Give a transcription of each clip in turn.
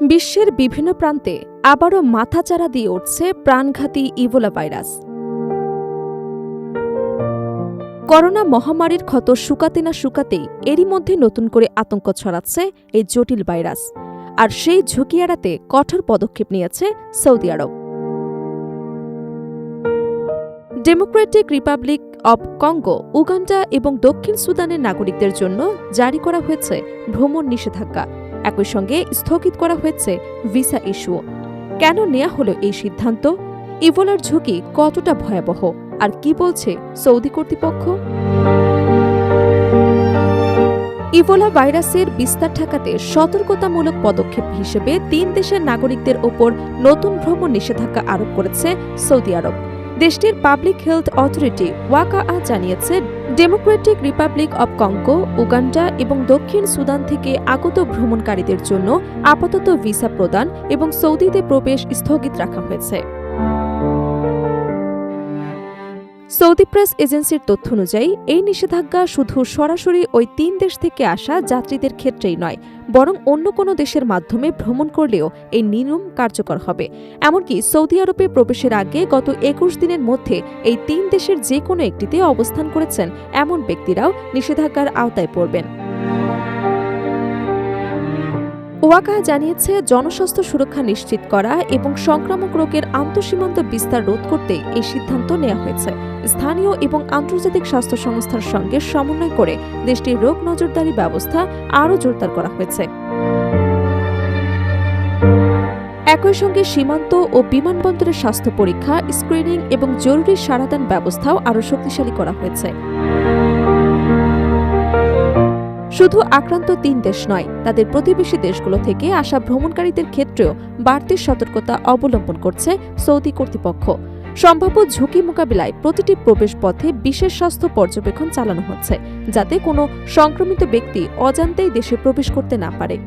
বিশ্বের বিভিন্ন প্রান্তে আবারও মাথাচাড়া দিয়ে উঠছে প্রাণঘাতী ইবোলা ভাইরাস। করোনা মহামারীর ক্ষত শুকাতে না শুকাতেই এরই মধ্যে নতুন করে আতঙ্ক ছড়াচ্ছে এই জটিল ভাইরাস। আর সেই ঝুঁকি এড়াতে কঠোর পদক্ষেপ নিয়েছে Saudi Arab. Democratic Republic of Congo, Uganda এবং দক্ষিণ সুদানের নাগরিকদের জন্য জারি করা হয়েছে ভ্রমণ নিষেধাজ্ঞা। একই সঙ্গে স্থগিত করা হয়েছে ভিসা ইস্যুও। কেন নেওয়া হলো এই সিদ্ধান্ত? ইবোলার ঝুঁকি কতটা ভয়াবহ, আর কি বলছে সৌদি কর্তৃপক্ষ? ইবোলা ভাইরাসের বিস্তার ঠেকাতে সতর্কতামূলক পদক্ষেপ হিসেবে ৩ দেশের নাগরিকদের ওপর নতুন ভ্রমণ নিষেধাজ্ঞা আরোপ করেছে সৌদি আরব। দেশটির পাবলিক হেলথ অথরিটি ওয়াকাআ জানিয়েছে, Democratic Republic of Congo, Uganda এবং দক্ষিণ সুদান থেকে আগত ভ্রমণকারীদের জন্য আপাতত ভিসা প্রদান এবং সৌদিতে প্রবেশ স্থগিত রাখা হয়েছে। সৌদি প্রেস এজেন্সির তথ্য অনুযায়ী এই নিষেধাজ্ঞা শুধু সরাসরি ওই ৩ দেশ থেকে আসা যাত্রীদের ক্ষেত্রেই নয়, বরং অন্য কোনো দেশের মাধ্যমে ভ্রমণ করলেও এই নিয়ম কার্যকর হবে। এমনকি সৌদি আরবে প্রবেশের আগে গত ২১ দিনের মধ্যে এই ৩ দেশের যে কোনো একটিতে অবস্থান করেছেন এমন ব্যক্তিরাও নিষেধাজ্ঞার আওতায় পড়বেন। ওয়াকাআ জানিয়েছে, জনস্বাস্থ্য সুরক্ষা নিশ্চিত করা এবং সংক্রামক রোগের আন্তঃসীমান্ত বিস্তার রোধ করতে এই সিদ্ধান্ত নেওয়া হয়েছে। স্থানীয় এবং আন্তর্জাতিক স্বাস্থ্য সংস্থার সঙ্গে সমন্বয় করে দেশটির রোগ নজরদারি ব্যবস্থা আরও জোরদার করা হয়েছে। একই সঙ্গে সীমান্ত ও বিমানবন্দরের স্বাস্থ্য পরীক্ষা, স্ক্রিনিং এবং জরুরি সাড়াদান ব্যবস্থাও আরও শক্তিশালী করা হয়েছে। শুধু আক্রান্ত ৩ দেশ নয়, তাদের প্রতিবেশী দেশগুলো থেকে আসা ভ্রমণকারীদের ক্ষেত্রেও বাড়তি সতর্কতা অবলম্বন করছে সৌদি কর্তৃপক্ষ। সম্ভাব্য ঝুঁকি মোকাবিলায় প্রতিটি প্রবেশ পথে বিশেষ স্বাস্থ্য পর্যবেক্ষণ চালানো হচ্ছে, যাতে কোনো সংক্রমিত ব্যক্তি অজান্তেই দেশে প্রবেশ করতে না পারে।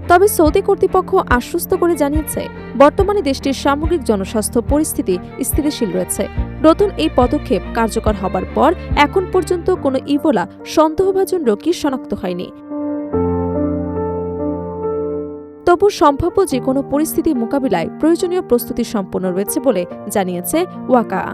তবে সৌদি কর্তৃপক্ষ আশ্বস্ত করে জানিয়েছে, বর্তমানে দেশটির সামগ্রিক জনস্বাস্থ্য পরিস্থিতি স্থিতিশীল রয়েছে। নতুন এই পদক্ষেপ কার্যকর হবার পর এখন পর্যন্ত কোনো ইবোলা সন্দেহভাজন রোগী শনাক্ত হয়নি। তবু সম্ভাব্য যে কোনো পরিস্থিতি মোকাবিলায় প্রয়োজনীয় প্রস্তুতি সম্পন্ন রয়েছে বলে জানিয়েছে ওয়াকাআ।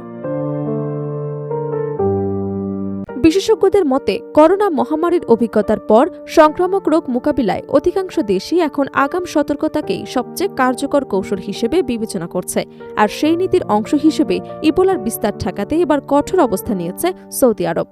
বিশেষজ্ঞদের মতে, করোনা মহামারীর অভিজ্ঞতার পর সংক্রামক রোগ মোকাবিলায় অধিকাংশ দেশই এখন আগাম সতর্কতাকেই সবচেয়ে কার্যকর কৌশল হিসেবে বিবেচনা করছে। আর সেই নীতির অংশ হিসেবে ইবোলার বিস্তার ঠেকাতে এবার কঠোর অবস্থান নিয়েছে সৌদি আরব।